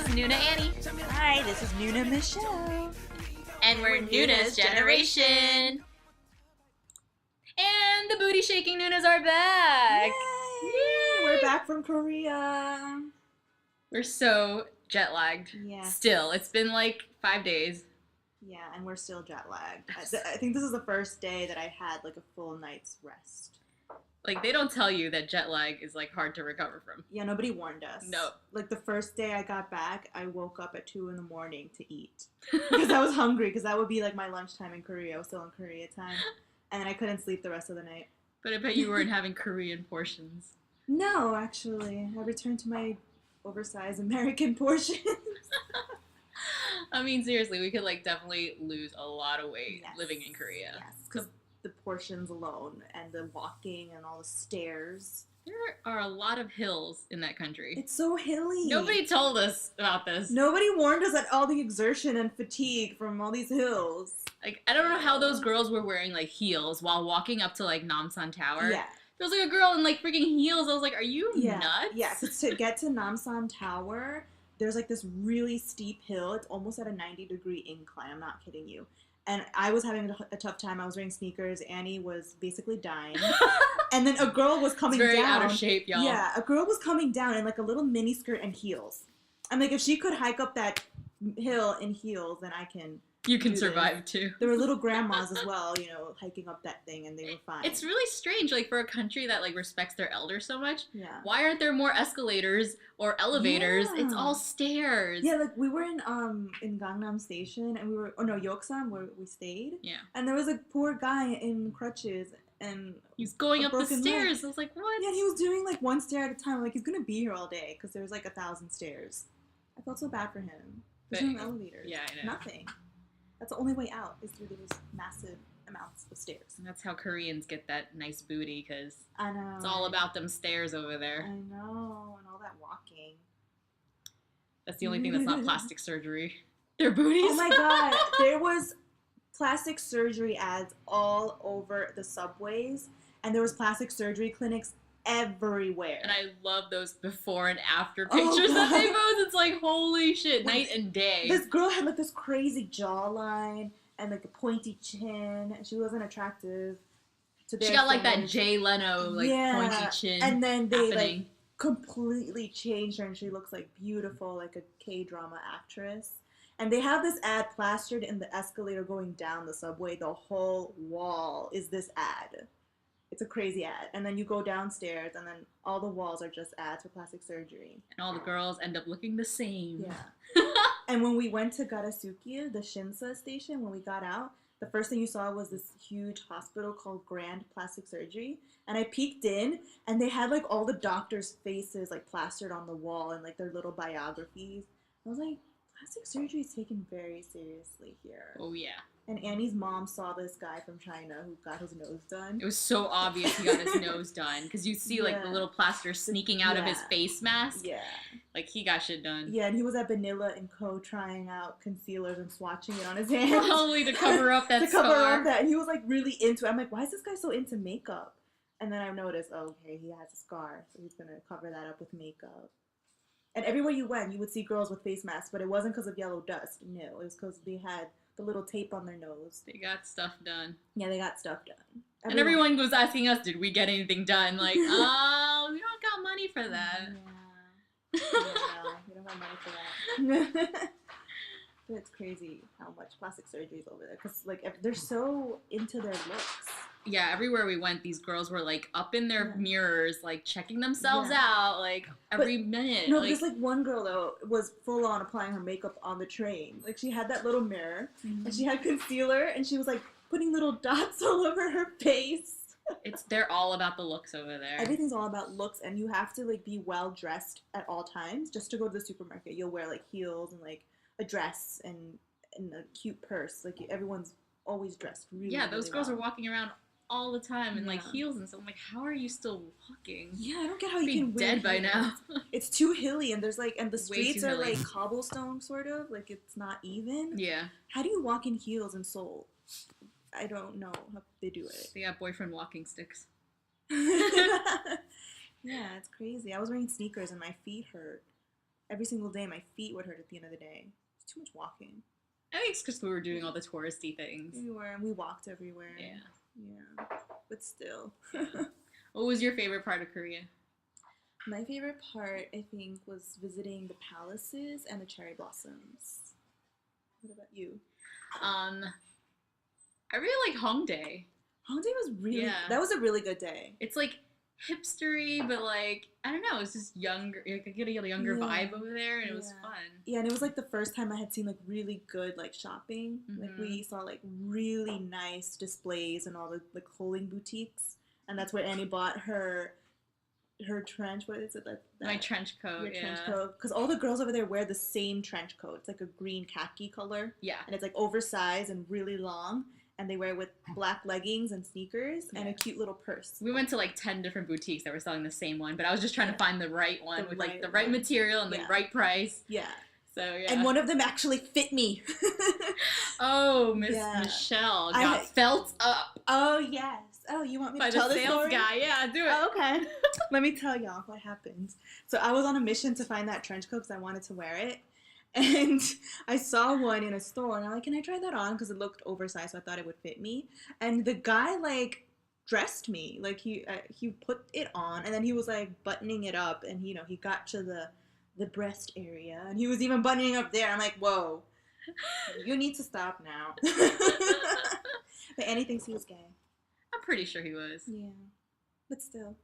is Noona Annie. Hi, this is Noona Michelle. And we're Noona's Generation. And the booty shaking Noonas are back. Yay! We're back from Korea. We're so jet lagged. Yeah. Still, it's been like 5 days. Yeah, and we're still jet lagged. I think this is the first day that I had like a full night's rest. Like, they don't tell you that jet lag is like hard to recover from. Yeah, nobody warned us. No. Like the first day I got back, I woke up at 2 a.m. to eat. Because I was hungry, because that would be like my lunchtime in Korea. I was still in Korea time. And then I couldn't sleep the rest of the night. But I bet you weren't having Korean portions. No, actually. I returned to my oversized American portions. I mean, seriously, we could like definitely lose a lot of weight living in Korea. Yes, because the portions alone and the walking and all the stairs. There are a lot of hills in that country. It's so hilly. Nobody told us about this. Nobody warned us at all the exertion and fatigue from all these hills. Like, I don't know how those girls were wearing like heels while walking up to like Namsan Tower. Yeah. There was like a girl in like freaking heels. I was like, are you nuts? Yeah, because to get to Namsan Tower, there's like this really steep hill. It's almost at a 90-degree incline. I'm not kidding you. And I was having a tough time. I was wearing sneakers. Annie was basically dying. And then a girl was coming down. It's very out of shape, y'all. Yeah, a girl was coming down in like a little mini skirt and heels. I'm like, if she could hike up that hill in heels, then I can. You can survive too. There were little grandmas as well, you know, hiking up that thing, and they were fine. It's really strange, like for a country that like respects their elders so much. Yeah. Why aren't there more escalators or elevators? Yeah. It's all stairs. Yeah, like we were in Gangnam Station, and Yeoksan where we stayed. Yeah. And there was a poor guy in crutches, and he was going up the stairs. Leg. I was like, what? Yeah, he was doing like one stair at a time. Like he's gonna be here all day because there was like 1,000 stairs. I felt so bad for him. There's no elevators. Yeah, I know. Nothing. That's the only way out is through those massive amounts of stairs. And that's how Koreans get that nice booty, because I know. It's all about them stairs over there. I know, and all that walking. That's the only thing that's not plastic surgery. Their booties. Oh my god, there was plastic surgery ads all over the subways, and there was plastic surgery clinics everywhere. And I love those before and after pictures that they post. It's like, holy shit, night and day. This girl had like this crazy jawline and like a pointy chin, and she wasn't attractive. She got like that Jay Leno like pointy chin. And then they like completely changed her, and she looks like beautiful, like a K-drama actress. And they have this ad plastered in the escalator going down the subway. The whole wall is this ad. It's a crazy ad. And then you go downstairs, and then all the walls are just ads for plastic surgery. And all the girls end up looking the same. Yeah. And when we went to Garasukia, the Shinsa station, when we got out, the first thing you saw was this huge hospital called Grand Plastic Surgery. And I peeked in, and they had like all the doctors' faces like plastered on the wall and like their little biographies. I was like, plastic surgery is taken very seriously here. Oh, yeah. And Annie's mom saw this guy from China who got his nose done. It was so obvious he got his nose done. Because you see, like, the little plaster sneaking out of his face mask. Yeah. Like, he got shit done. Yeah, and he was at Vanilla & Co. trying out concealers and swatching it on his hands. Probably to cover up that scar. To cover up that. And he was, like, really into it. I'm like, why is this guy so into makeup? And then I noticed, oh, okay, he has a scar. So he's going to cover that up with makeup. And everywhere you went, you would see girls with face masks. But it wasn't because of yellow dust. No, it was because they had the little tape on their nose. They got stuff done. Yeah, they got stuff done. And everyone was asking us, did we get anything done? Like, oh, we don't got money for that. Yeah. Yeah, we don't have money for that. But it's crazy how much plastic surgery is over there. Because, like, they're so into their looks. Yeah, everywhere we went, these girls were, like, up in their mirrors, like, checking themselves out, like, every minute. No, there's, like, one girl, though, was full-on applying her makeup on the train. Like, she had that little mirror, and she had concealer, and she was, like, putting little dots all over her face. They're all about the looks over there. Everything's all about looks, and you have to, like, be well-dressed at all times just to go to the supermarket. You'll wear, like, heels and, like, a dress and a cute purse. Like, everyone's always dressed really, yeah, those really girls well. are walking around all the time in like heels and stuff. I'm like, how are you still walking? Yeah, I don't get how you can wear dead by now. It's too hilly, and there's like, and the streets are hilly. like cobblestone sort of, like it's not even. Yeah. How do you walk in heels in Seoul? I don't know how they do it. They got boyfriend walking sticks. Yeah, it's crazy. I was wearing sneakers and my feet hurt. every single day my feet would hurt at the end of the day. It's too much walking. I think it's because we were doing all the touristy things. We walked everywhere. Yeah. Yeah. But still. What was your favorite part of Korea? My favorite part, I think, was visiting the palaces and the cherry blossoms. What about you? I really like Hongdae. Hongdae was really... Yeah. That was a really good day. It's like hipstery, but like, I don't know, it's just younger. You could get a younger vibe over there, and it was fun. Yeah, and it was like the first time I had seen like really good like shopping. Like we saw like really nice displays and all the like clothing boutiques, and that's where Annie bought her trench. What is it? My trench coat. Your trench coat, because all the girls over there wear the same trench coat. It's like a green khaki color. Yeah, and it's like oversized and really long. And they wear it with black leggings and sneakers and a cute little purse. We went to like 10 different boutiques that were selling the same one, but I was just trying to find the right one with like the right material and the right price. Yeah. So yeah. And one of them actually fit me. Oh, Michelle got felt up. Oh yes. Oh, you want me to tell the sales guy? Yeah, do it. Oh, okay. Let me tell y'all what happened. So I was on a mission to find that trench coat because I wanted to wear it. And I saw one in a store, and I'm like, can I try that on? Because it looked oversized, so I thought it would fit me. And the guy, like, dressed me. Like, he put it on, and then he was, like, buttoning it up, and, you know, he got to the breast area, and he was even buttoning up there. I'm like, whoa, you need to stop now. But Annie thinks he was gay. I'm pretty sure he was. Yeah. But still.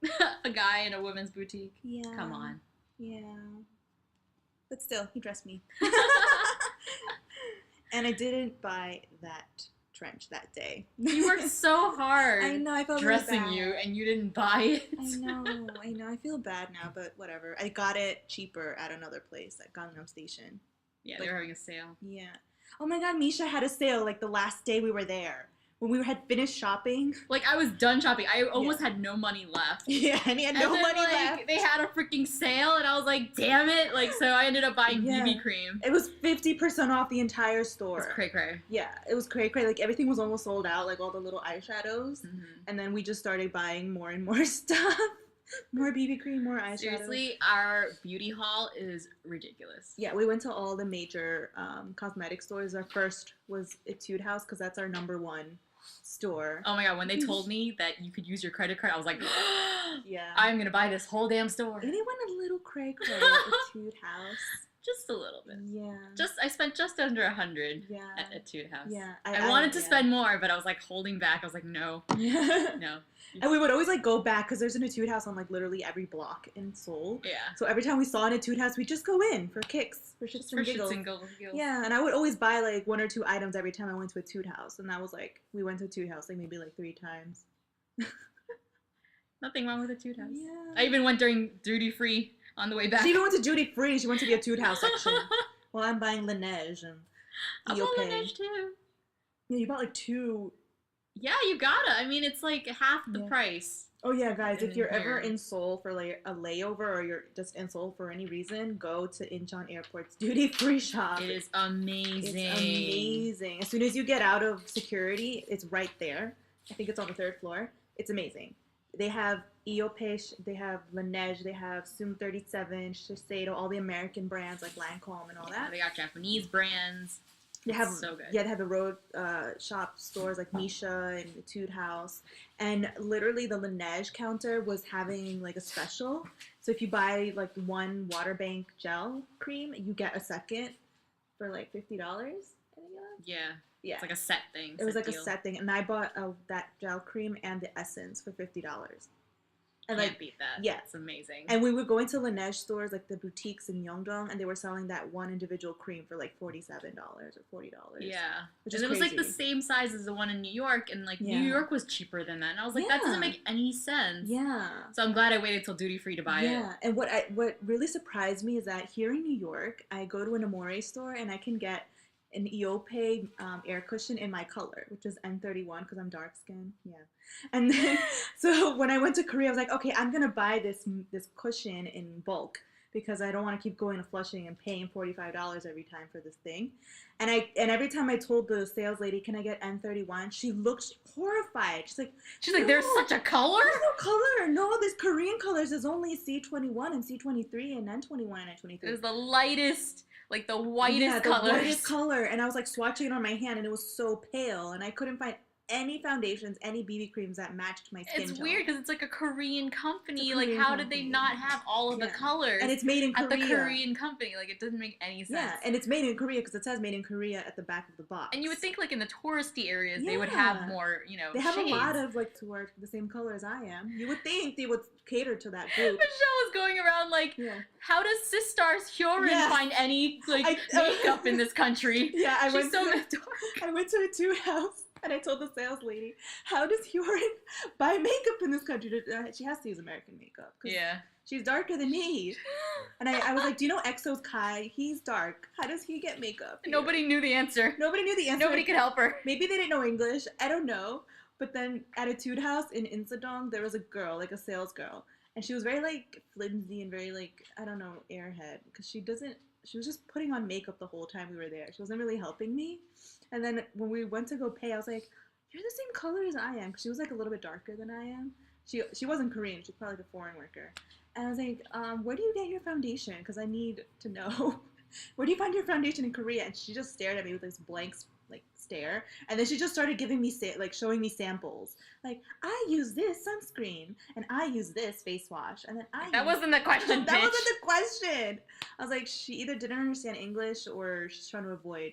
A guy in a women's boutique? Yeah. Come on. Yeah. But still, he dressed me. And I didn't buy that trench that day. You worked so hard. I know, I felt dressing really bad. you, and you didn't buy it. I know. I feel bad now, but whatever. I got it cheaper at another place at Gangnam Station. Yeah, they were having a sale. Yeah. Oh my god, Misha had a sale like the last day we were there. When we had finished shopping. Like, I was done shopping. I almost had no money left. Yeah, and he had no money left. They had a freaking sale, and I was like, damn it. Like, so I ended up buying BB cream. It was 50% off the entire store. It was cray-cray. Yeah, it was cray-cray. Like, everything was almost sold out, like all the little eyeshadows. Mm-hmm. And then we just started buying more and more stuff. More BB cream, more eyeshadow. Seriously, our beauty haul is ridiculous. Yeah, we went to all the major cosmetic stores. Our first was Etude House, because that's our number one store. Oh my god, when they told me that you could use your credit card, I was like, yeah, I'm gonna buy this whole damn store. And it went a little cray-cray at Etude House. Just a little bit. Yeah. I spent just under $100 at Etude House. Yeah. I wanted to spend more, but I was like holding back. I was like, no. No. And we would always like go back because there's an Etude House on like literally every block in Seoul. Yeah. So every time we saw an Etude House, we'd just go in for kicks, for shits and giggles. Yeah, and I would always buy like 1 or 2 items every time I went to Etude House, and that was like we went to Etude House like maybe like 3 times. Nothing wrong with Etude House. Yeah. I even went during duty free on the way back. She even went to duty free. She went to the Etude House section. Well, I'm buying Laneige and I bought Laneige too. Yeah, you bought like 2. Yeah, you gotta. I mean, it's like half the price. Oh yeah, guys, if you're ever in Seoul for like a layover or you're just in Seoul for any reason, go to Incheon Airport's duty-free shop. It is amazing. It's amazing. As soon as you get out of security, it's right there. I think it's on the 3rd floor. It's amazing. They have Eope, they have Laneige, they have Sum 37, Shiseido, all the American brands like Lancome and all that. They got Japanese brands. They have so good. Yeah, they have the road shop stores like Misha and Etude House, and literally the Laneige counter was having like a special. So if you buy like 1 water bank gel cream, you get a second for like $50. I think yeah. Yeah. It's like a set thing. It was like a set thing, and I bought that gel cream and the essence for $50. And Can't beat that. Yeah. It's amazing. And we were going to Laneige stores, like the boutiques in Yeongdong, and they were selling that one individual cream for like $47 or $40. Yeah. Which and is it was crazy. like the same size as the one in New York, and like New York was cheaper than that. And I was like, that doesn't make any sense. Yeah. So I'm glad I waited till duty free to buy it. Yeah. And what really surprised me is that here in New York, I go to an Amore store and I can get an Eope air cushion in my color, which is N31 because I'm dark skinned. Yeah. And then, so when I went to Korea, I was like, okay, I'm going to buy this cushion in bulk because I don't want to keep going to Flushing and paying $45 every time for this thing. And every time I told the sales lady, can I get N31? She looked horrified. She's like, there's such a color? There's no color. No, there's Korean colors. There's only C21 and C23 and N21 and N23. It was the lightest, like the whitest colors. The whitest color. And I was like swatching it on my hand and it was so pale. And I couldn't find any foundations, any BB creams that matched my skin tone. It's weird because it's like a Korean company. Like, how did they not have all of the colors? And it's made in Korea. At the Korean company. Like, it doesn't make any sense. Yeah, and it's made in Korea because it says made in Korea at the back of the box. And you would think, like, in the touristy areas, they would have more, They have shades. A lot of, like, towards the same color as I am. You would think they would cater to that group. Michelle was going around, like, how does Sistar's Hyorin find any, like, makeup in this country? Yeah, She's so dark. I went to a Tude house. And I told the sales lady, how does Hyorin buy makeup in this country? She has to use American makeup. Yeah. She's darker than me. And I was like, do you know EXO's Kai? He's dark. How does he get makeup here? Nobody knew the answer. Nobody could help her. Maybe they didn't know English. I don't know. But then at a Tude house in Insadong, there was a girl, like a sales girl. And she was very, like, flimsy and very, like, I don't know, airhead. Because she was just putting on makeup the whole time we were there. She wasn't really helping me. And then when we went to go pay, I was like, you're the same color as I am. Because she was, like, a little bit darker than I am. She wasn't Korean. She's probably like a foreign worker. And I was like, where do you get your foundation? Because I need to know. Where do you find your foundation in Korea? And she just stared at me with this blank, like, stare. And then she just started giving me, showing me samples. Like, I use this sunscreen. And I use this face wash. And then That wasn't the question, That wasn't the question. I was like, she either didn't understand English or she's trying to avoid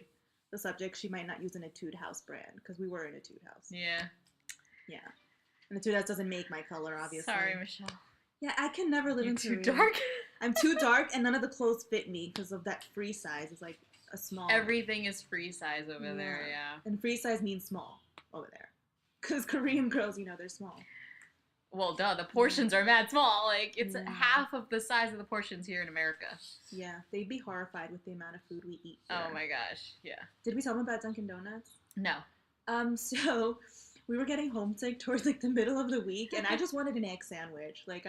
the subject she might not use in a Tude house brand. Because we were in a Tude house. Yeah. Yeah. And the Tude house doesn't make my color, obviously. Sorry, Michelle. Yeah, I can never live in Korea. You're too dark? I'm too dark, and none of the clothes fit me because of that free size. It's like a small. Everything is free size over there, yeah. And free size means small over there. Because Korean girls, they're small. Well, duh, the portions are mad small. Like, it's half of the size of the portions here in America. Yeah, they'd be horrified with the amount of food we eat here. Oh my gosh, yeah. Did we tell them about Dunkin' Donuts? No. So we were getting homesick towards, like, the middle of the week, and I just wanted an egg sandwich. Like,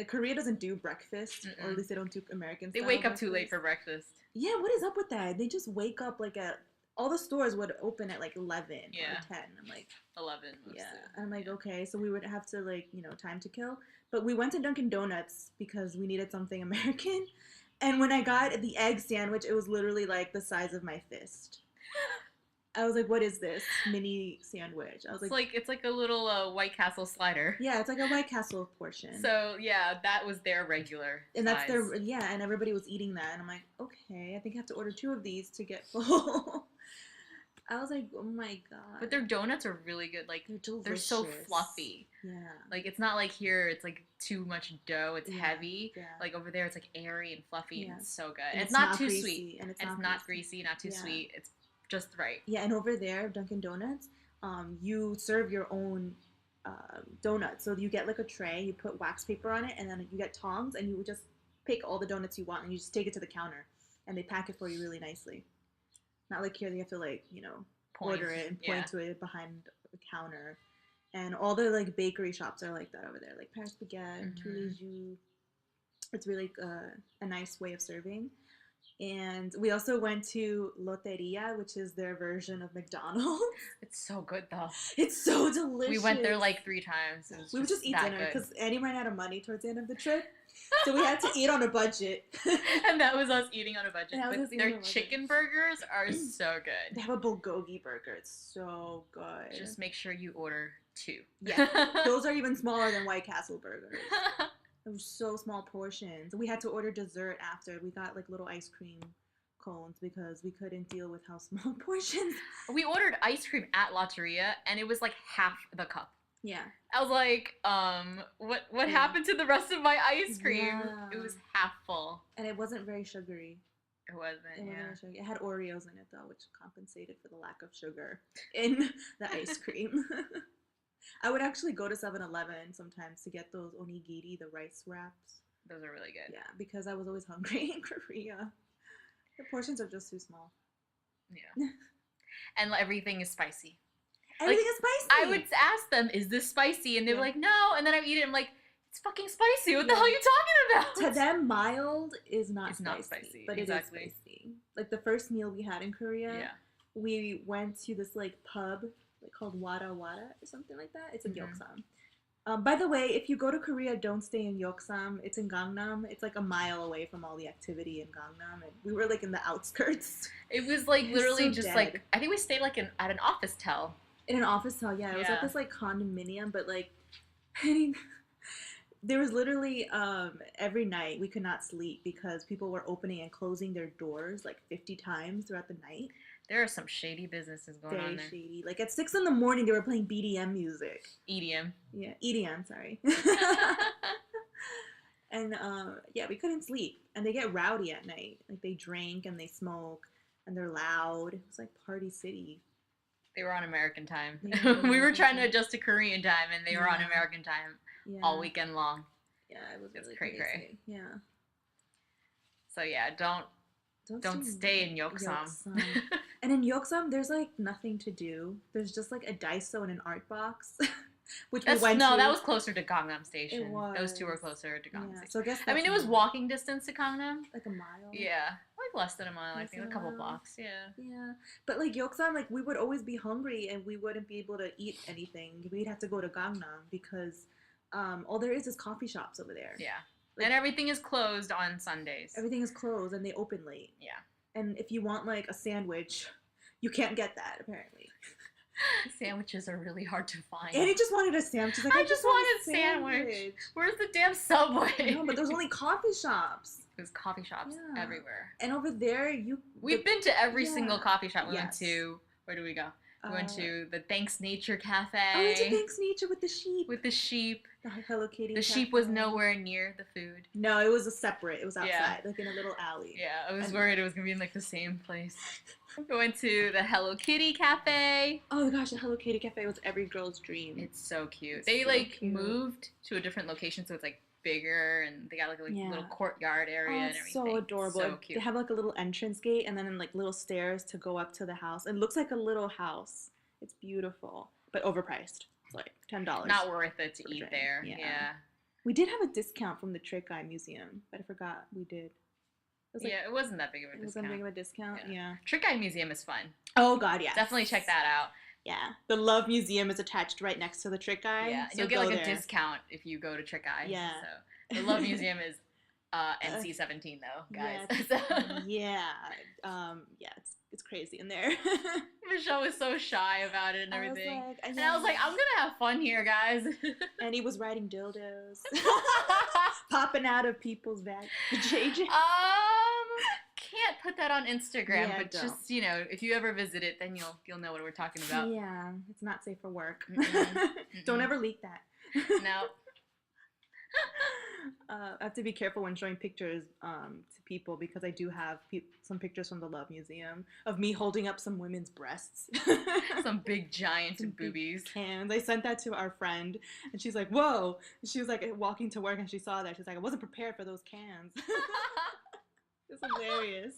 Korea doesn't do breakfast, or at least they don't do American style. They wake up too late for breakfast. Yeah, what is up with that? They just wake up, like, all the stores would open at, like, 11 or 10. I'm like... 11. Yeah. And I'm like, okay, so we would have to, like, time to kill. But we went to Dunkin' Donuts because we needed something American. And when I got the egg sandwich, it was literally, like, the size of my fist. I was like, what is this mini sandwich? I was it's like a little White Castle slider. Yeah, it's like a White Castle portion. So, yeah, that was their regular and size. That's and everybody was eating that. And I'm like, okay, I think I have to order 2 of these to get full. I was like, oh my god. But their donuts are really good. Like, they're so fluffy. Yeah. Like, it's not like here, it's like too much dough, it's heavy. Yeah. Like, over there, it's like airy and fluffy, and it's so good. And it's not too sweet. And it's not greasy, not too sweet. It's just right. Yeah, and over there, Dunkin' Donuts, you serve your own donuts. So you get, like, a tray, you put wax paper on it, and then you get tongs, and you just pick all the donuts you want, and you just take it to the counter, and they pack it for you really nicely. Not like here, you have to, like, order it and point to it behind the counter. And all the, like, bakery shops are like that over there, like Paris Baguette, Tous les Jours. It's really a nice way of serving. And we also went to Loteria, which is their version of McDonald's. It's so good, though. It's so delicious. We went there, like, 3 times. We would just eat dinner because Annie ran out of money towards the end of the trip. So we had to eat on a budget. And that was us eating on a budget. But their chicken burgers are so good. They have a bulgogi burger. It's so good. Just make sure you order 2. Yeah. Those are even smaller than White Castle burgers. It was so small portions. We had to order dessert after. We got, like, little ice cream cones because we couldn't deal with how small portions. We ordered ice cream at Lotteria, and it was, like, half the cup. Yeah. I was like, what happened to the rest of my ice cream? Yeah. It was half full. And it wasn't very sugary. It wasn't very sugary. It had Oreos in it, though, which compensated for the lack of sugar in the ice cream. I would actually go to 7-Eleven sometimes to get those onigiri, the rice wraps. Those are really good. Yeah, because I was always hungry in Korea. The portions are just too small. Yeah. And everything is spicy. Everything is spicy. I would ask them, is this spicy? And they were like, no. And then I would eat it, and I'm like, it's fucking spicy. What the hell are you talking about? To them, mild is not it's spicy. Not spicy. But exactly. It is spicy. Like, the first meal we had in Korea, we went to this, like, pub called Wada Wada or something like that. It's in Gyeongsam. By the way, if you go to Korea, don't stay in Gyeongsam. It's in Gangnam. It's like a mile away from all the activity in Gangnam, and we were like in the outskirts. It was like literally just like, I think we stayed like at an office tel. In an office tel, yeah. It was like this like condominium, but like, there was literally every night we could not sleep because people were opening and closing their doors like 50 times throughout the night. There are some shady businesses going on there. Very shady. Like at 6 a.m, they were playing BDM music. EDM. Yeah, EDM, sorry. And yeah, we couldn't sleep. And they get rowdy at night. Like they drink and they smoke and they're loud. It was like Party City. They were on American time. We were trying to adjust to Korean time and they were on American time all weekend long. Yeah, it was really cray. Yeah. So yeah, don't stay in Gyeongsam. And in Gyeongsam, there's like nothing to do. There's just like a Daiso and an art box, which we went to. No, that was closer to Gangnam Station. It was. Those two were closer to Gangnam Station. So I guess I mean, it was walking distance to Gangnam. Like a mile. Yeah, like less than a mile. I think a couple blocks. Yeah. Yeah, but like Gyeongsam, like we would always be hungry and we wouldn't be able to eat anything. We'd have to go to Gangnam because all there is coffee shops over there. Yeah. Like, and everything is closed on Sundays. Everything is closed and they open late. Yeah. And if you want like a sandwich, you can't get that apparently. Sandwiches are really hard to find. Annie just wanted a sandwich. She's like, I just wanted a sandwich. Where's the damn Subway? No, but there's only coffee shops. There's coffee shops everywhere. And over there, we've been to every single coffee shop. We went to, where do we go? We went to the Thanks Nature Cafe. I went to Thanks Nature with the sheep. The Hello Kitty The sheep was nowhere near the food. No, it was separate. It was outside, like in a little alley. Yeah, I was worried it was going to be in like the same place. We went to the Hello Kitty Cafe. Oh gosh, the Hello Kitty Cafe was every girl's dream. It's so cute. They moved to a different location, so it's like bigger, and they got like a little courtyard area and everything. So adorable. So cute. They have like a little entrance gate and then like little stairs to go up to the house. It looks like a little house. It's beautiful, but overpriced. It's like $10. Not worth it to eat there. Yeah. We did have a discount from the Trick Eye Museum, but I forgot we did. It wasn't that big of a discount. It wasn't big of a discount, yeah. Trick Eye Museum is fun. Oh god, yeah. Definitely check that out. Yeah. The Love Museum is attached right next to the Trick Eye. Yeah, so you'll get like a discount if you go to Trick Eye. Yeah. So the Love Museum is NC-17 though, guys. Yeah. It's crazy in there. Michelle was so shy about it and everything. I was like, I'm gonna have fun here, guys. And he was riding dildos. Popping out of people's bags. JJ. Can't put that on Instagram, but just, if you ever visit it, then you'll know what we're talking about. Yeah, it's not safe for work. Don't ever leak that. No. I have to be careful when showing pictures to people because I do have some pictures from the Love Museum of me holding up some women's breasts. Some big giant boobies. Cans. I sent that to our friend and she's like, whoa. She was like walking to work and she saw that. She's like, I wasn't prepared for those cans. It's hilarious.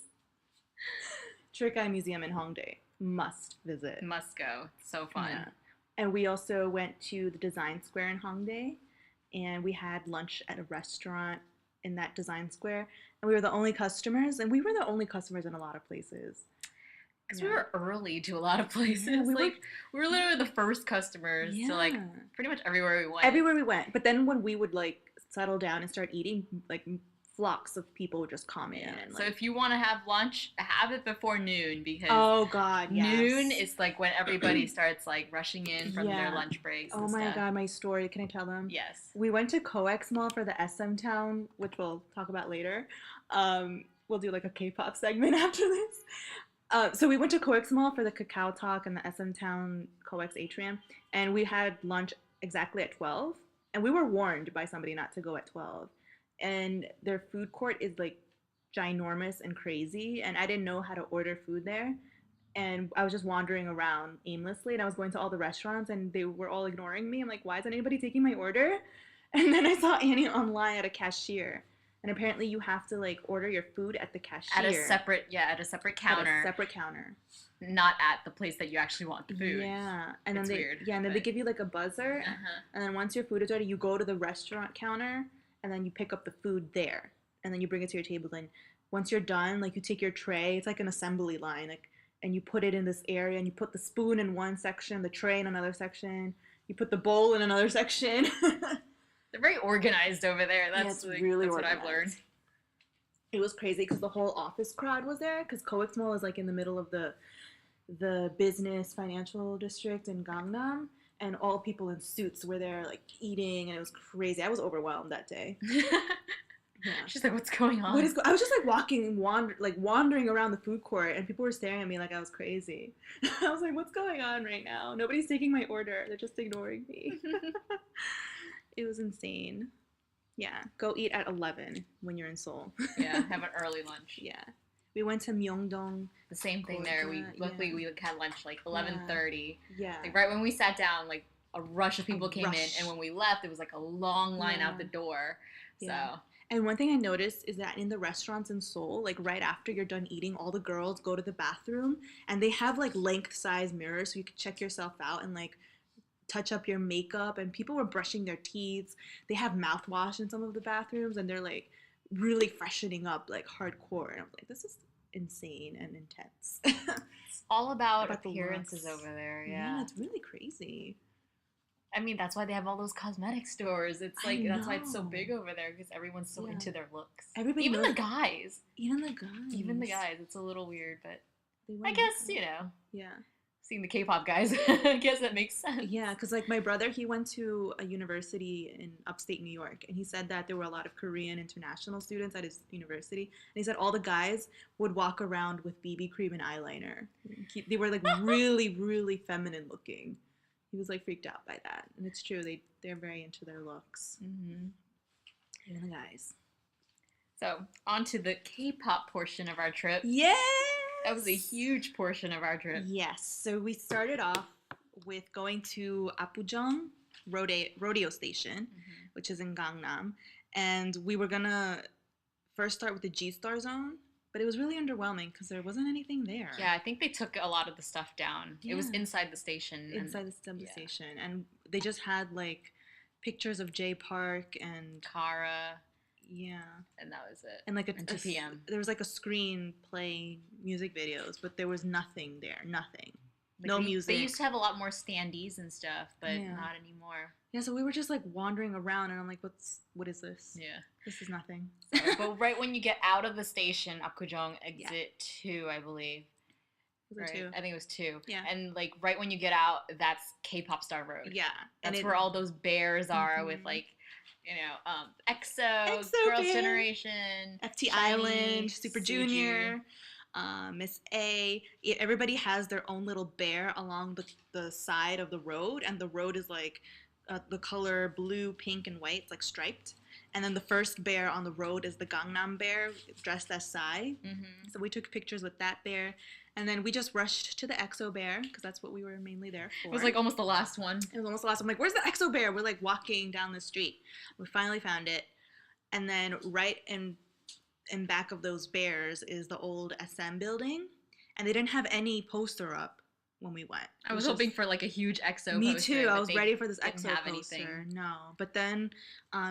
Trick Eye Museum in Hongdae. Must visit. Must go. So fun. Yeah. And we also went to the Design Square in Hongdae. And we had lunch at a restaurant in that Design Square. And we were the only customers. And we were the only customers in a lot of places. Because we were early to a lot of places. Yeah, we were literally the first customers to pretty much everywhere we went. Everywhere we went. But then when we would settle down and start eating, flocks of people would just come in. And, so if you want to have lunch, have it before noon because noon is when everybody starts rushing in from their lunch breaks. Oh my god, my story. Can I tell them? Yes. We went to COEX Mall for the SM Town, which we'll talk about later. We'll do a K-pop segment after this. So we went to COEX Mall for the Cacao Talk and the SM Town COEX Atrium, and we had lunch exactly at 12. And we were warned by somebody not to go at 12. And their food court is ginormous and crazy, and I didn't know how to order food there, and I was just wandering around aimlessly, and I was going to all the restaurants and they were all ignoring me. I'm like, why isn't anybody taking my order? And then I saw Annie online at a cashier, And apparently you have to, like, order your food at the cashier. At a separate counter. At a separate counter. Not at the place that you actually want the food. Yeah. And it's then weird. Yeah, and then they give you, like, a buzzer. And then once your food is ready, you go to the restaurant counter, and then you pick up the food there. And then you bring it to your table. Then once you're done, like, you take your tray. It's like an assembly line. Like, and you put it in this area, and you put the spoon in one section, the tray in another section. You put the bowl in another section. They're very organized over there. That's really what I've learned. It was crazy because the whole office crowd was there, because Coex Mall is, like, in the middle of the business financial district in Gangnam, and all people in suits were there, like, eating, and it was crazy. I was overwhelmed that day. Yeah. She's like, what's going on? I was just, like, wandering around the food court, and people were staring at me like I was crazy. I was like, what's going on right now? Nobody's taking my order. They're just ignoring me. It was insane. Yeah, go eat at 11 when you're in Seoul. Yeah, have an early lunch. Yeah. We went to Myeongdong. The same thing there. We had lunch like 11:30. Yeah. Like right when we sat down, like a rush of people came in, and when we left, it was like a long line out the door. Yeah. So. And one thing I noticed is that in the restaurants in Seoul, like right after you're done eating, all the girls go to the bathroom, and they have like length-size mirrors so you can check yourself out and like touch up your makeup, and people were brushing their teeth. They have mouthwash in some of the bathrooms, and they're like really freshening up like hardcore. And I'm like, this is insane and intense. It's all about appearances over there. Yeah, it's really crazy. I mean, that's why they have all those cosmetic stores. It's like that's why it's so big over there, because everyone's so into their looks. Even the guys. Even the guys. It's a little weird, but I guess Yeah. Seeing the K-pop guys, I guess that makes sense. Yeah, because like my brother, he went to a university in upstate New York, and he said that there were a lot of Korean international students at his university, and he said all the guys would walk around with BB cream and eyeliner. They were like really, really feminine looking. He was like freaked out by that, and it's true. They're very into their looks. Mm-hmm. Even the guys. So on to the K-pop portion of our trip. Yeah. That was a huge portion of our trip. Yes. So we started off with going to Apgujeong rodeo station, which is in Gangnam. And we were going to first start with the G-Star Zone, but it was really underwhelming because there wasn't anything there. Yeah, I think they took a lot of the stuff down. Yeah. It was inside the station. Inside the station. And they just had, like, pictures of Jay Park and Kara. Yeah. And that was it. And like 2 p.m. There was like a screen playing music videos, but there was nothing there. Nothing. Like no music. They used to have a lot more standees and stuff, but not anymore. Yeah, so we were just like wandering around, and I'm like, what is this? Yeah. This is nothing. So, but right when you get out of the station, Apgujeong exit 2, I believe. Was it 2? I think it was 2. Yeah. And like right when you get out, that's K-Pop Star Road. Yeah. That's where all those bears are with like, EXO, Girls' Bear. Generation, FT Island, Super Junior, Miss A. Everybody has their own little bear along the side of the road, and the road is like the color blue, pink, and white. It's like striped. And then the first bear on the road is the Gangnam bear, dressed as Psy. Mm-hmm. So we took pictures with that bear. And then we just rushed to the EXO bear, because that's what we were mainly there for. It was like almost the last one. It was almost the last one. I'm like, where's the EXO bear? We're like walking down the street. We finally found it. And then right in back of those bears is the old SM building. And they didn't have any poster up when we went. I was hoping for like a huge EXO Me poster. Me too. I was ready for this EXO poster. Anything. No. But then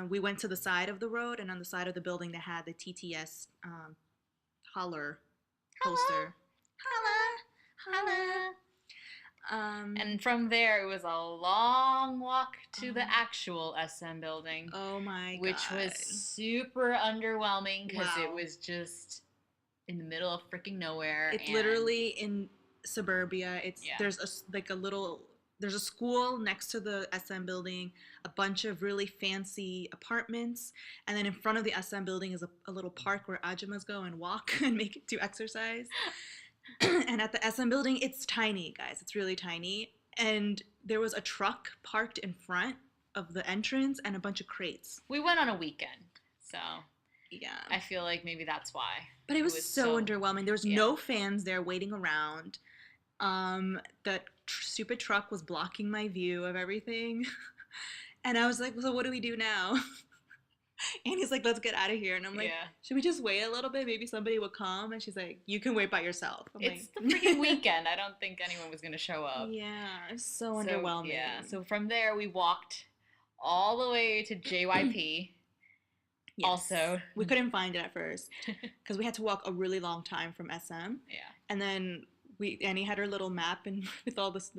we went to the side of the road, and on the side of the building they had the TTS Holler poster. Holla. And from there, it was a long walk to the actual SM building. Oh my god. Which was super underwhelming because it was just in the middle of freaking nowhere. It's literally in suburbia. There's a school next to the SM building, a bunch of really fancy apartments, and then in front of the SM building is a little park where Ajumas go and walk and do exercise. And at the SM building, it's tiny, guys. It's really tiny. And there was a truck parked in front of the entrance and a bunch of crates. We went on a weekend, so yeah, I feel like maybe that's why. But it was so underwhelming. There was no fans there waiting around. That stupid truck was blocking my view of everything. And I was like, so what do we do now? Annie's like, let's get out of here. And I'm like, should we just wait a little bit? Maybe somebody will come. And she's like, you can wait by yourself. It's the freaking weekend. I don't think anyone was going to show up. Yeah, it's so underwhelming. Yeah, so from there we walked all the way to JYP. Yes. Also, we couldn't find it at first because we had to walk a really long time from SM. Yeah. And then Annie had her little map and with all the points.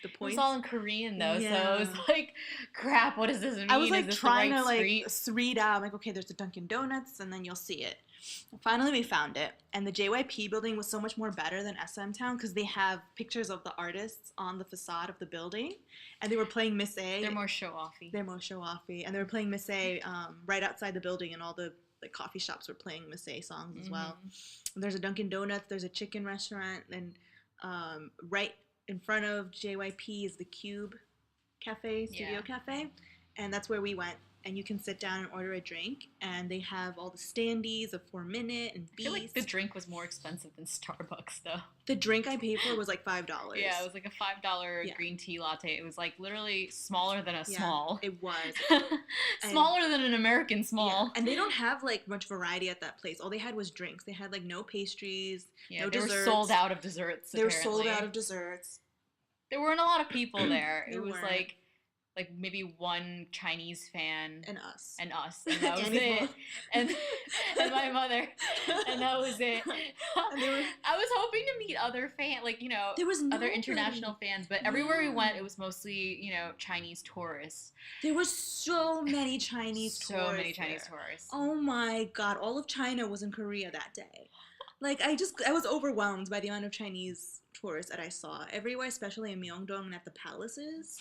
It was all in Korean though, so it was like, crap, what does this mean? I was like trying to like read out. I'm like, okay, there's a Dunkin' Donuts, and then you'll see it. Finally, we found it, and the JYP building was so much more better than SM Town because they have pictures of the artists on the facade of the building, and they were playing Miss A. They're more show-offy. And they were playing Miss A right outside the building, and all the like coffee shops were playing Miss A songs as well. And there's a Dunkin' Donuts, there's a chicken restaurant, and right in front of JYP is the Cube Cafe, Studio Cafe, and that's where we went. And you can sit down and order a drink, and they have all the standees of 4 Minute and Beast. I feel like the drink was more expensive than Starbucks, though. The drink I paid for was like $5. Yeah, it was like a $5 green tea latte. It was like literally smaller than a small. It was. Smaller than an American small. Yeah. And they don't have like much variety at that place. All they had was drinks. They had like no pastries, no desserts. They were sold out of desserts, They were sold out of desserts. There weren't a lot of people there. It was like maybe one Chinese fan and us and that was it and my mother, and that was it. I was hoping to meet other fans, like, you know, there was other international fans, but everywhere we went it was mostly, you know, Chinese tourists. There were so many Chinese tourists. Oh my god, all of China was in Korea that day. Like, I was overwhelmed by the amount of Chinese tourists that I saw everywhere, especially in Myeongdong and at the palaces.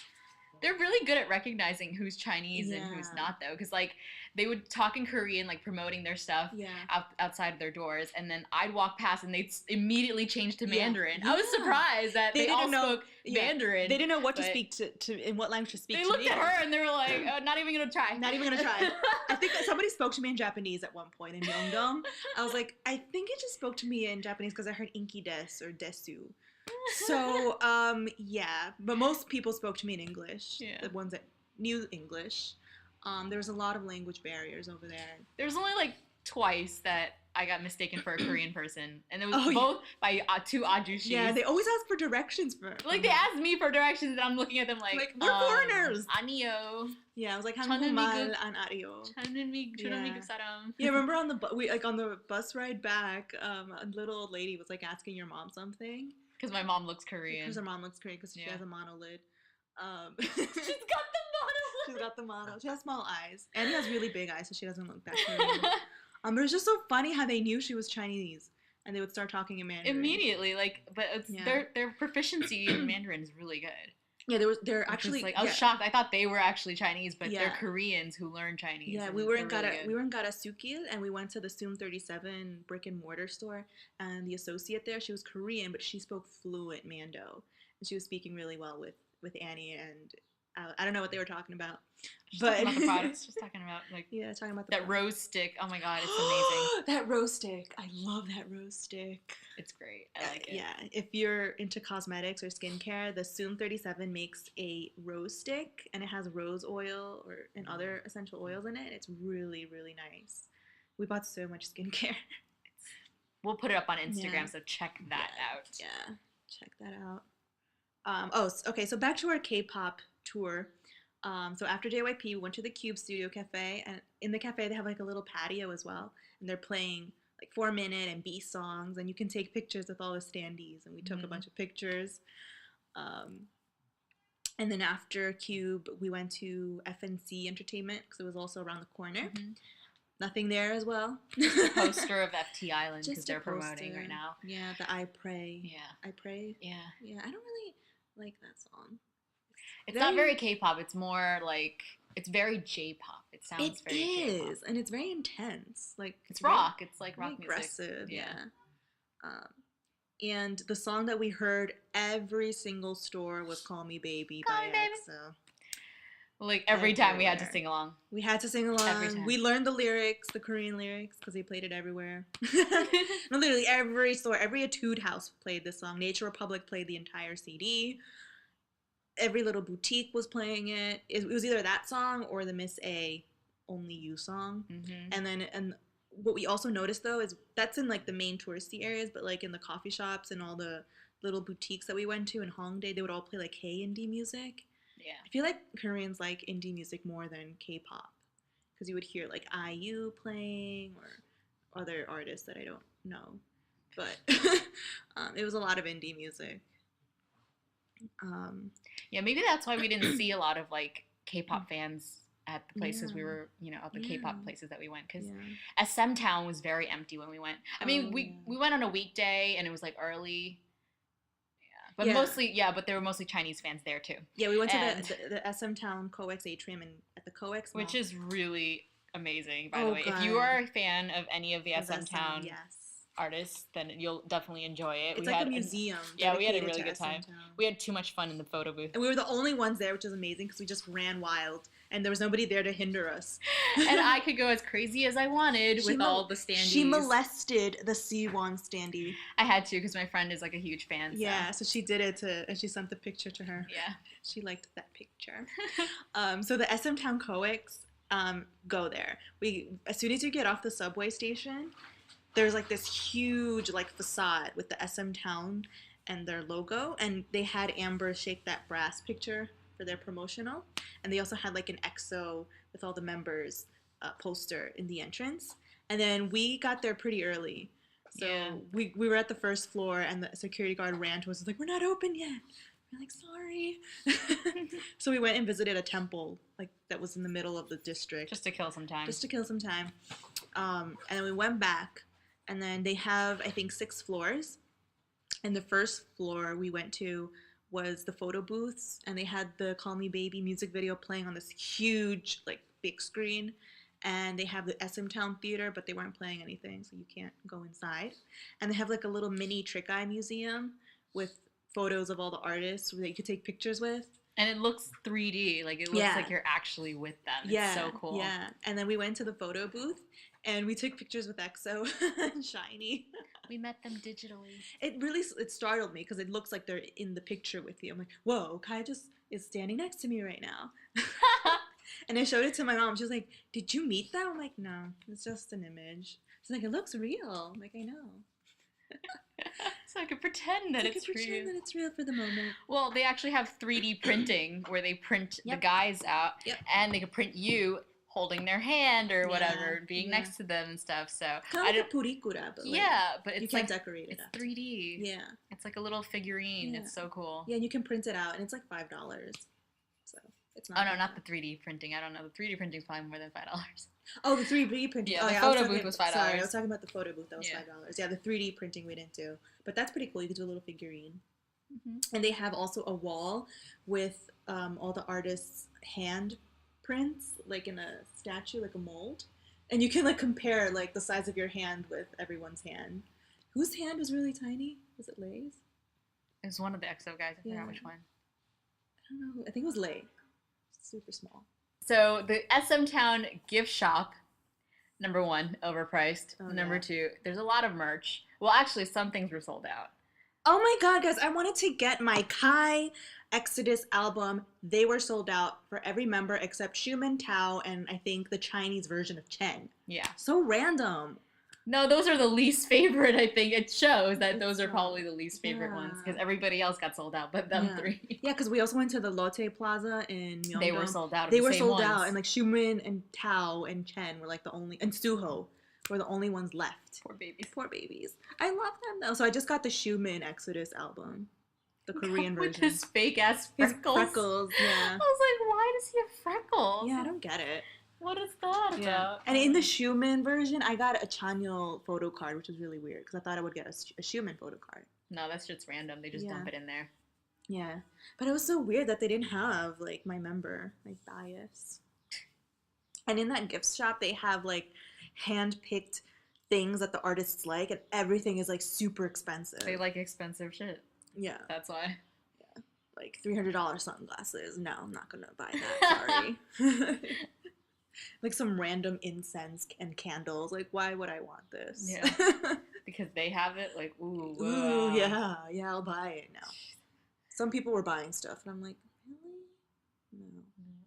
They're really good at recognizing who's Chinese and who's not, though, because like they would talk in Korean, like promoting their stuff outside of their doors, and then I'd walk past and they'd immediately change to Mandarin. I was surprised that they all spoke Mandarin. They didn't know what to speak to in what language to speak. They looked at her and they were like, "Not even gonna try. Not even gonna try." I think somebody spoke to me in Japanese at one point in Myeongdong. I was like, I think it just spoke to me in Japanese because I heard inki des or desu. So, but most people spoke to me in English, the ones that knew English. There was a lot of language barriers over there. There was only like twice that I got mistaken for a Korean person, and it was both by two ajushis. Yeah, they always ask for directions like they asked me for directions, and I'm looking at them like we're foreigners. Anio. Yeah, I was like Hangumal and Ario. Yeah, remember on the bus ride back, a little old lady was like asking your mom something. Because my mom looks Korean. Because her mom looks Korean because she has a monolid. She's got the monolid. She's got the monolid. She has small eyes. Annie has really big eyes, so she doesn't look that Korean. It was just so funny how they knew she was Chinese, and they would start talking in Mandarin immediately. But their proficiency in Mandarin is really good. Yeah, they're actually. I was shocked. I thought they were actually Chinese, but they're Koreans who learn Chinese. Yeah, we were in Garasukil, and we went to the Soom 37 brick and mortar store, and the associate there, she was Korean, but she spoke fluent Mando, and she was speaking really well with Annie, and I don't know what they were talking about. Talking about the products. Just talking about talking about that rose stick. Oh my god, it's amazing. That rose stick. I love that rose stick. It's great. I like it. Yeah, if you're into cosmetics or skincare, the Soom 37 makes a rose stick, and it has rose oil and other essential oils in it. It's really, really nice. We bought so much skincare. We'll put it up on Instagram, so check that out. Yeah, check that out. Okay, so back to our K-pop tour. So after JYP, we went to the Cube Studio Cafe, and in the cafe they have like a little patio as well, and they're playing like 4 Minute and Beast songs, and you can take pictures with all the standees, and we took a bunch of pictures. And then after Cube, we went to FNC Entertainment because it was also around the corner. Nothing there as well. Just a poster of FT Island because they're promoting right now. Yeah, the I Pray. Yeah. I Pray? Yeah. Yeah, I don't really like that song. It's not very K-pop. It's more like, it's very J-pop. It sounds very K-pop. It is, and it's very intense. Like it's rock. It's like rock music. Aggressive, yeah. And the song that we heard every single store was "Call Me Baby" by EXO. Like every time we had to sing along. We had to sing along. Every time. We learned the lyrics, the Korean lyrics, because they played it everywhere. No, literally every store, every Etude house played this song. Nature Republic played the entire CD. Every little boutique was playing it. It was either that song or the Miss A Only You song. And what we also noticed though is that's in like the main touristy areas, but like in the coffee shops and all the little boutiques that we went to in Hongdae, they would all play like K-indie music. Yeah. I feel like Koreans like indie music more than K-pop, because you would hear like IU playing or other artists that I don't know, but it was a lot of indie music. Yeah, maybe that's why we didn't see a lot of like K-pop fans at the places we were, at the K-pop places that we went, because SM Town was very empty when we went. I mean, we went on a weekday and it was like early. But but there were mostly Chinese fans there too. Yeah, we went to the SM Town COEX atrium and at the COEX Mall. Which is really amazing, by the way. God. If you are a fan of any of the SM Town artists, then you'll definitely enjoy it. It's like a museum. Yeah, we had a really good time. We had too much fun in the photo booth. And we were the only ones there, which was amazing because we just ran wild. And there was nobody there to hinder us. And I could go as crazy as I wanted with all the standees. She molested the C1 standee. I had to because my friend is like a huge fan. So. Yeah, so she did it and she sent the picture to her. Yeah. She liked that picture. So the SM Town COEX, go there. As soon as you get off the subway station, there's like this huge like facade with the SM Town and their logo, and they had Amber Shake That Brass picture for their promotional, and they also had like an EXO with all the members poster in the entrance. And then we got there pretty early, so we were at the first floor, and the security guard ran to us like, "We're not open yet." We're like, "Sorry." So we went and visited a temple like that was in the middle of the district just to kill some time. And then we went back. And then they have, I think, 6 floors. And the first floor we went to was the photo booths. And they had the Call Me Baby music video playing on this huge, like, big screen. And they have the SM Town Theater, but they weren't playing anything, so you can't go inside. And they have, like, a little mini Trick Eye museum with photos of all the artists that you could take pictures with. And it looks 3D. Like, it looks like you're actually with them. It's so cool. Yeah. And then we went to the photo booth, and we took pictures with EXO and SHINee. We met them digitally. It startled me, because it looks like they're in the picture with you. I'm like, whoa, Kai just is standing next to me right now. And I showed it to my mom. She was like, "Did you meet them?" I'm like, "No, it's just an image." She's like, "It looks real." I'm like, "I know." So I could pretend that it's real. Pretend that it's real for the moment. Well, they actually have 3D printing where they print the guys out, and they could print you holding their hand or whatever, being next to them and stuff. So kind of like a purikura, but but it's you can't decorate it. It's 3D. Yeah, it's like a little figurine. It's so cool. Yeah, and you can print it out, and it's like $5. So it's not. Oh no, not the 3D printing. I don't know. The 3D printing's probably more than $5. Oh, the 3D printing. Yeah, the photo booth was $5. Sorry, I was talking about the photo booth. That was $5. Yeah, the 3D printing we didn't do, but that's pretty cool. You could do a little figurine. And they have also a wall with all the artists' hand prints, like in a statue, like a mold, and you can like compare like the size of your hand with everyone's hand. Whose hand was really tiny? Was it Lay's? It was one of the EXO guys. I forgot which one. I don't know. I think it was Lay. Super small. So the SM Town gift shop, number 1, overpriced. Number 2, there's a lot of merch. Well, actually, some things were sold out. Oh my god, guys, I wanted to get my Kai Exodus album. They were sold out for every member except Xiumin, Tao, and I think the Chinese version of Chen. Yeah. So random. No, those are the least favorite, I think. It shows that those are probably the least favorite ones, because everybody else got sold out, but them 3. Yeah, because we also went to the Lotte Plaza in Myeongdong. They were sold out. They were sold out, and like Xiumin and Tao and Chen were like the only, and Suho were the only ones left. Poor babies. Poor babies. I love them though. So I just got the Xiumin Exodus album, the Korean version. With his fake ass freckles. Freckles, yeah. I was like, why does he have freckles? Yeah, I don't get it. What is that about? And in the Xiumin version, I got a Chanyeol photo card, which was really weird because I thought I would get a Xiumin photo card. No, that's just random. They just dump it in there. Yeah. But it was so weird that they didn't have, like, my member, like, bias. And in that gift shop, they have, like, hand-picked things that the artists like, and everything is, like, super expensive. They like expensive shit. Yeah. That's why. Yeah. Like, $300 sunglasses. No, I'm not gonna buy that. Sorry. Like some random incense and candles. Like, why would I want this? Yeah. Because they have it? Like, ooh. Ooh, yeah. Yeah, I'll buy it now. Some people were buying stuff, and I'm like, really? No.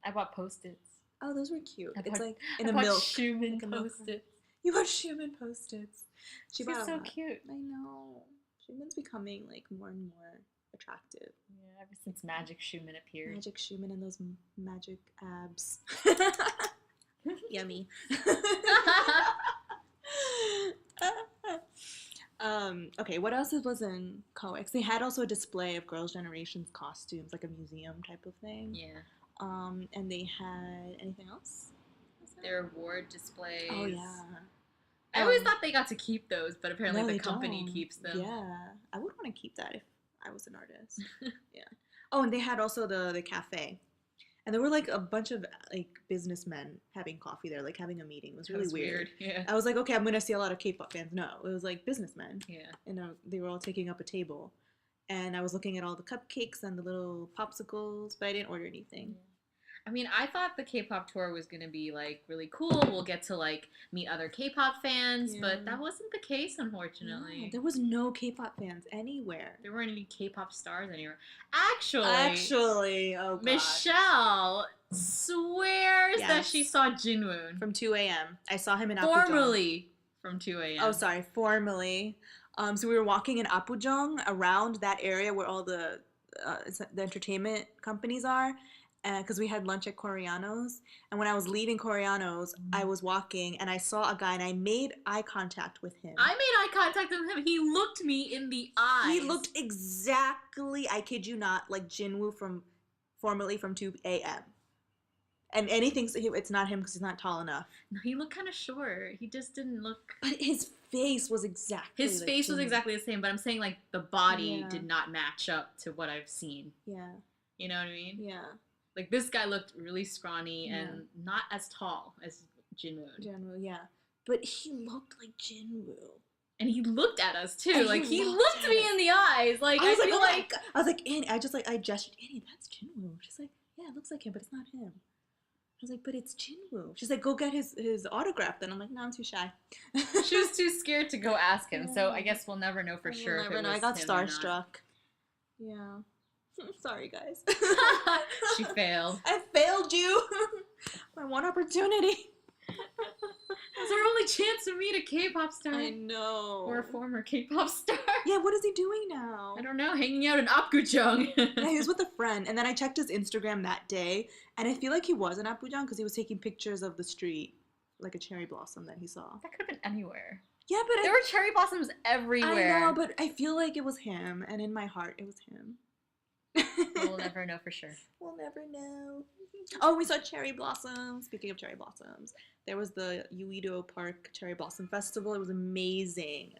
I bought Post-its. Oh, those were cute. It's like in a milk. Schumann Post-its. You bought Schumann Post-its. She's so cute. I know. Schumann's becoming like more and more attractive. Yeah, ever since Magic Schumann appeared. Magic Schumann and those magic abs. Yummy. Okay, what else was in COEX? They had also a display of Girls' Generation's costumes, like a museum type of thing. Yeah. And they had anything else? Their award displays. Oh yeah. I always thought they got to keep those, but apparently the company keeps them. Yeah, I would want to keep that if I was an artist. Yeah. Oh, and they had also the cafe. And there were like a bunch of like businessmen having coffee there, like having a meeting. It was really weird. Yeah. I was like, okay, I'm gonna see a lot of K-pop fans. No, it was like businessmen. Yeah. And they were all taking up a table, and I was looking at all the cupcakes and the little popsicles, but I didn't order anything. Yeah. I mean, I thought the K-pop tour was going to be, like, really cool. We'll get to, like, meet other K-pop fans, but that wasn't the case, unfortunately. Yeah, there was no K-pop fans anywhere. There weren't any K-pop stars anywhere. Actually, oh God. Michelle swears that she saw Jinwoon. From 2 a.m. I saw him in Apgujeong. Formally from 2 a.m. Oh, sorry, formally. So we were walking in Apgujeong around that area where all the entertainment companies are. Because we had lunch at Coreano's, and when I was leaving Coreano's, I was walking, and I saw a guy, and I made eye contact with him. I made eye contact with him. He looked me in the eyes. He looked exactly, I kid you not, like Jinwoo formerly from 2 a.m. And anything, it's not him because he's not tall enough. No, he looked kind of short. He just didn't look... But his face was exactly His face was exactly the same, but I'm saying, like, the body did not match up to what I've seen. Yeah. You know what I mean? Yeah. Like, this guy looked really scrawny and not as tall as Jinwoo. Jinwoo, yeah. But he looked like Jinwoo. And he looked at us, too. And like, he looked me in the eyes. Like, I feel like... I was like, Annie, I gestured, Annie, that's Jinwoo. She's like, yeah, it looks like him, but it's not him. I was like, but it's Jinwoo. She's like, go get his autograph then. I'm like, no, I'm too shy. She was too scared to go ask him, so I guess we'll never know for sure. Never know. I got starstruck. Yeah. Sorry, guys. She failed. I failed you. My one opportunity. That was our only chance to meet a K-pop star. I know. Or a former K-pop star. Yeah, what is he doing now? I don't know. Hanging out in Apgujeong. Yeah, he was with a friend. And then I checked his Instagram that day. And I feel like he was in Apgujeong because he was taking pictures of the street. Like a cherry blossom that he saw. That could have been anywhere. Yeah, but there were cherry blossoms everywhere. I know, but I feel like it was him. And in my heart, it was him. We'll never know for sure. We'll never know. Oh, we saw cherry blossoms. Speaking of cherry blossoms, there was the Uido Park Cherry Blossom Festival. It was amazing.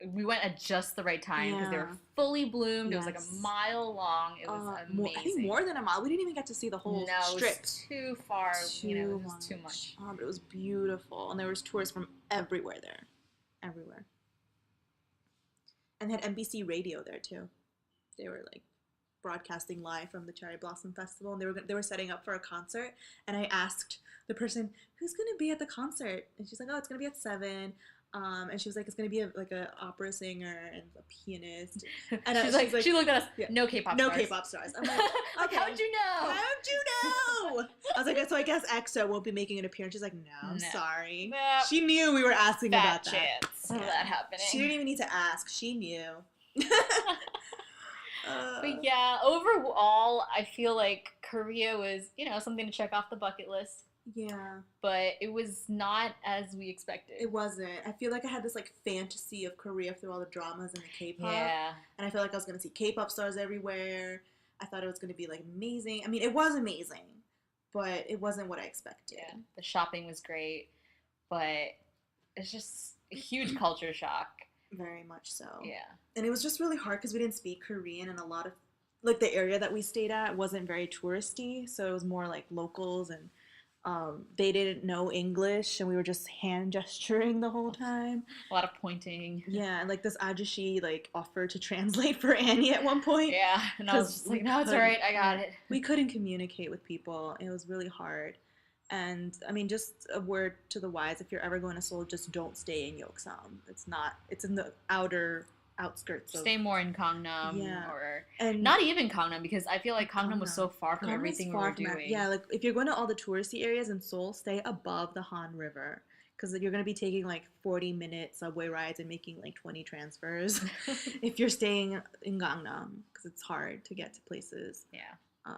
We went at just the right time because they were fully bloomed. Yes. It was like a mile long. It was amazing. I think more than a mile. We didn't even get to see the whole strip. It was too far. It was too much. Oh, but it was beautiful. And there was tourists from everywhere there. Everywhere. And they had NBC radio there too. They were like broadcasting live from the Cherry Blossom Festival, and they were setting up for a concert, and I asked the person, who's going to be at the concert? And she's like, oh, it's going to be at 7. And she was like, it's going to be like an opera singer and a pianist. And she's like, she looked at us, no K-pop stars. No K-pop stars. I'm like, okay. How'd you know? How'd you know? I was like, so I guess EXO won't be making an appearance. She's like, no, I'm sorry. Nope. She knew we were asking about that. Chance of that happening. She didn't even need to ask. She knew. But yeah, overall, I feel like Korea was, something to check off the bucket list. Yeah. But it was not as we expected. It wasn't. I feel like I had this, fantasy of Korea through all the dramas and the K-pop. Yeah. And I felt like I was going to see K-pop stars everywhere. I thought it was going to be, amazing. I mean, it was amazing, but it wasn't what I expected. Yeah. The shopping was great, but it's just a huge culture shock. Very much so. Yeah. And it was just really hard because we didn't speak Korean, and a lot of, the area that we stayed at wasn't very touristy, so it was more locals, and they didn't know English, and we were just hand gesturing the whole time. A lot of pointing. Yeah, and this ajushi offered to translate for Annie at one point. Yeah, and I was just like, no, it's all right, I got it. We couldn't communicate with people. It was really hard. And, I mean, just a word to the wise, if you're ever going to Seoul, just don't stay in Yeoksam. It's in the outer outskirts. Stay more in Gangnam or not even Gangnam, because I feel like Gangnam was so far from everything we were doing. Yeah, like if you're going to all the touristy areas in Seoul, stay above the Han River. Because you're going to be taking like 40-minute subway rides and making like 20 transfers if you're staying in Gangnam, because it's hard to get to places. Yeah.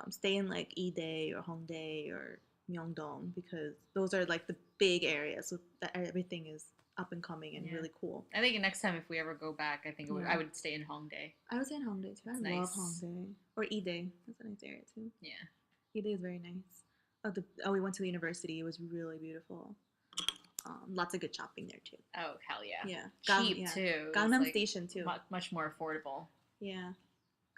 Stay in like Ide or Hongdae or Myeongdong, because those are like the big areas, so that everything is up and coming and really cool. I think next time if we ever go back, I think I would stay in Hongdae. I would stay in Hongdae too. I love Hongdae. Or Ide. That's a nice area too. Yeah. Ide is very nice. We went to the university. It was really beautiful. Lots of good shopping there too. Oh, hell yeah. Yeah. Cheap too. Gangnam Station too. Much more affordable. Yeah.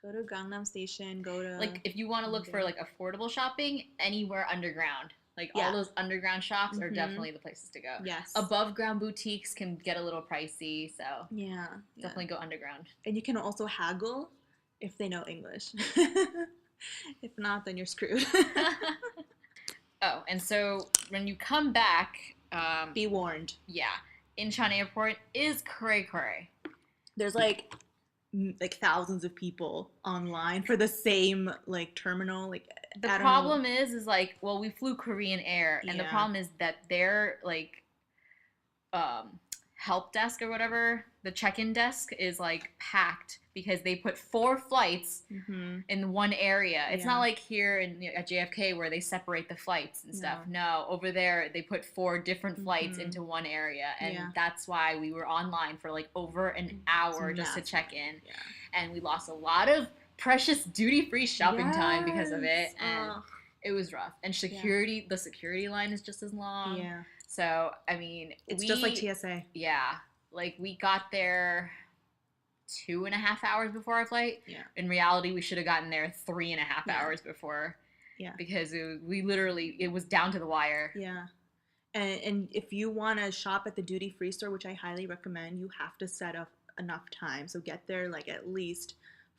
Go to Gangnam Station, go to... Like, if you want to look for, like, affordable shopping, anywhere underground. Like, all those underground shops are definitely the places to go. Yes. Above ground boutiques can get a little pricey, so... Yeah. Definitely go underground. And you can also haggle if they know English. If not, then you're screwed. Oh, and so when you come back... be warned. Yeah. Incheon Airport is cray-cray. There's, like thousands of people online for the same like terminal. Like the problem is like, well, we flew Korean Air, and the problem is that their like help desk or whatever, the check-in desk is like packed because they put 4 flights in one area. It's not like here at JFK where they separate the flights and stuff. No, over there they put 4 different flights into one area, and that's why we were online for like over an hour just to check in. And we lost a lot of precious duty-free shopping time because of it, and it was rough. And the security line is just as long. Yeah. So, I mean, it's just like TSA. Yeah. Like, we got there 2.5 hours before our flight. Yeah. In reality, we should have gotten there 3.5 hours before. Yeah. Because it was down to the wire. Yeah. And if you want to shop at the duty-free store, which I highly recommend, you have to set up enough time. So get there, like, at least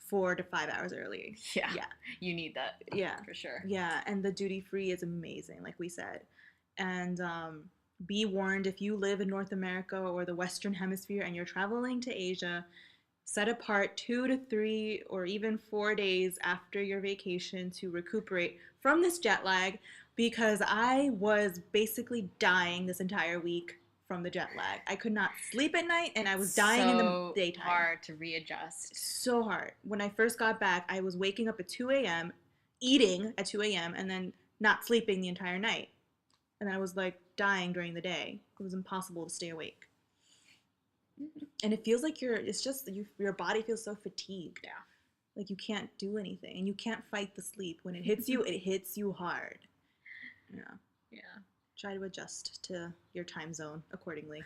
4 to 5 hours early. Yeah. You need that. Yeah. For sure. Yeah. And the duty-free is amazing, like we said. And be warned, if you live in North America or the Western Hemisphere and you're traveling to Asia, set apart 2 to 3 or even 4 days after your vacation to recuperate from this jet lag, because I was basically dying this entire week from the jet lag. I could not sleep at night, and I was dying in the daytime. So hard to readjust. So hard. When I first got back, I was waking up at 2 a.m., eating at 2 a.m., and then not sleeping the entire night. And I was like dying during the day. It was impossible to stay awake. And it feels like your body feels so fatigued. Yeah. Like you can't do anything, and you can't fight the sleep. When it hits you, it hits you hard. Yeah. Yeah. Try to adjust to your time zone accordingly.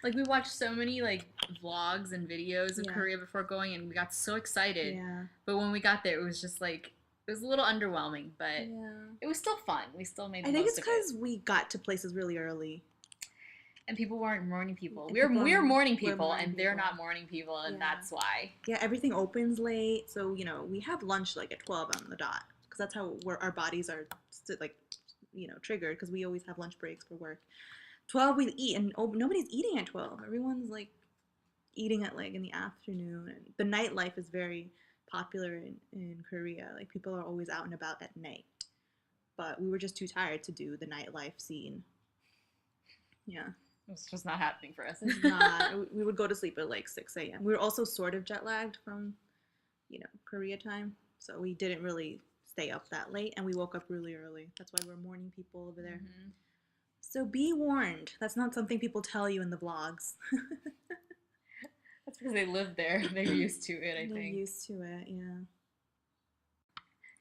Like, we watched so many like vlogs and videos of Korea before going, and we got so excited. Yeah. But when we got there, it was just like, it was a little underwhelming, but it was still fun. We still made the most of it. I think it's because we got to places really early. And people weren't morning people. We're morning people, and they're not morning people, and that's why. Yeah, everything opens late, so, we have lunch, like, at 12 on the dot, because that's how our bodies are, like, triggered, because we always have lunch breaks for work. 12 we eat, and nobody's eating at 12. Everyone's, like, eating at, like, in the afternoon, and the nightlife is very popular in Korea. Like, people are always out and about at night. But we were just too tired to do the nightlife scene. Yeah. It's just not happening for us. It's not. We would go to sleep at like 6 a.m. We were also sort of jet lagged from, Korea time. So we didn't really stay up that late, and we woke up really early. That's why we're morning people over there. Mm-hmm. So be warned. That's not something people tell you in the vlogs. That's because they live there. They're used to it, I think. They're used to it, yeah.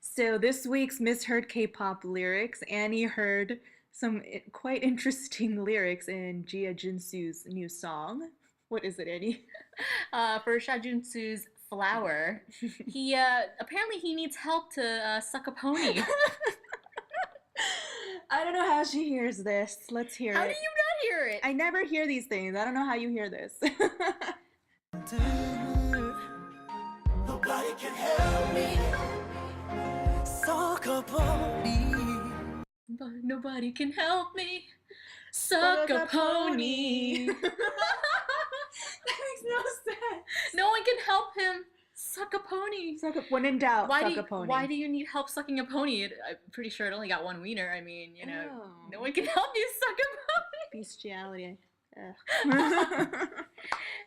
So this week's Misheard K-pop lyrics, Annie heard some quite interesting lyrics in Jia Jinsu's new song. What is it, Annie? For Sha Junsu's Flower, he apparently he needs help to suck a pony. I don't know how she hears this. Let's hear it. How do you not hear it? I never hear these things. I don't know how you hear this. Nobody can help me. Suck a pony. Nobody can help me. Suck a pony. That makes no sense. No one can help him suck a pony. When in doubt, suck a pony. Why do you need help sucking a pony? I'm pretty sure it only got one wiener. I mean, no one can help you suck a pony. Bestiality.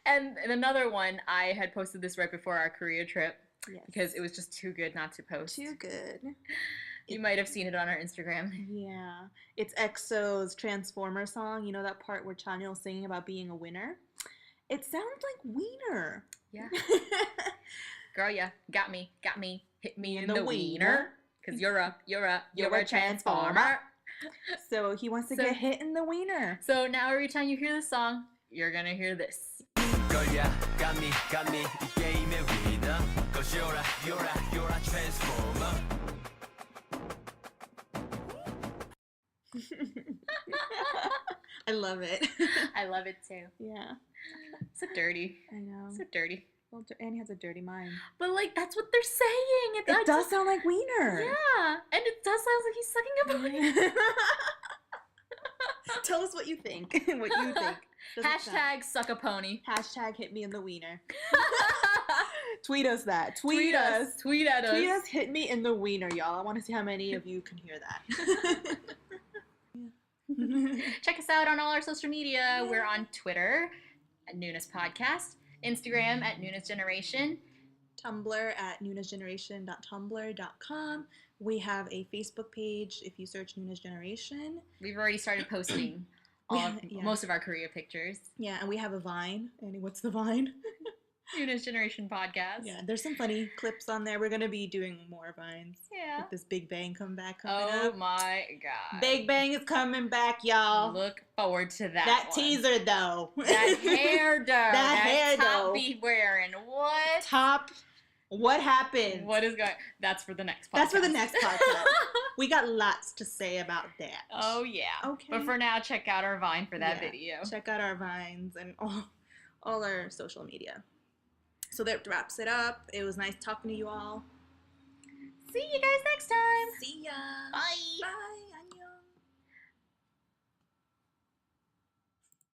And another one, I had posted this right before our Korea trip because it was just too good not to post. Too good. You might have seen it on our Instagram. Yeah. It's EXO's Transformer song. You know that part where Chanyeol's singing about being a winner? It sounds like wiener. Yeah. Girl, yeah. Got me. Hit me in the wiener. Because you're a transformer. So he wants to get hit in the wiener. So now every time you hear this song, you're gonna hear this. Girl, yeah. Got me. 이 게임의 winner. Cause you're a transformer. I love it. I love it too. Yeah. So dirty. I know. So dirty. Well, Annie has a dirty mind. But, like, that's what they're saying. It does sound like wiener. Yeah. And it does sound like he's sucking a pony. Tell us what you think. Hashtag suck a pony. Hashtag hit me in the wiener. Tweet us that. Tweet us. Tweet at us. Tweet us, hit me in the wiener, y'all. I want to see how many of you can hear that. Check us out on all our social media. We're on Twitter at Noonas'Podcast, Instagram at Noonas'Generation, Tumblr at noonasgeneration.tumblr.com. We have a Facebook page if you search Noonas Generation. We've already started posting most of our Korea pictures. Yeah, and we have a Vine. Annie, what's the Vine? Noonas'GenerationPodcast. Yeah, there's some funny clips on there. We're going to be doing more Vines. Yeah. With this Big Bang comeback coming up. Oh my god. Big Bang is coming back, y'all. Look forward to that. That teaser, though. That hair, though. That hair, top though. be wearing what? Top. What happened? What is going? That's for the next podcast. That's for the next podcast. We got lots to say about that. Oh yeah. Okay. But for now, check out our Vine for that video. Check out our Vines and all our social media. So that wraps it up. It was nice talking to you all. See you guys next time. See ya. Bye. Bye.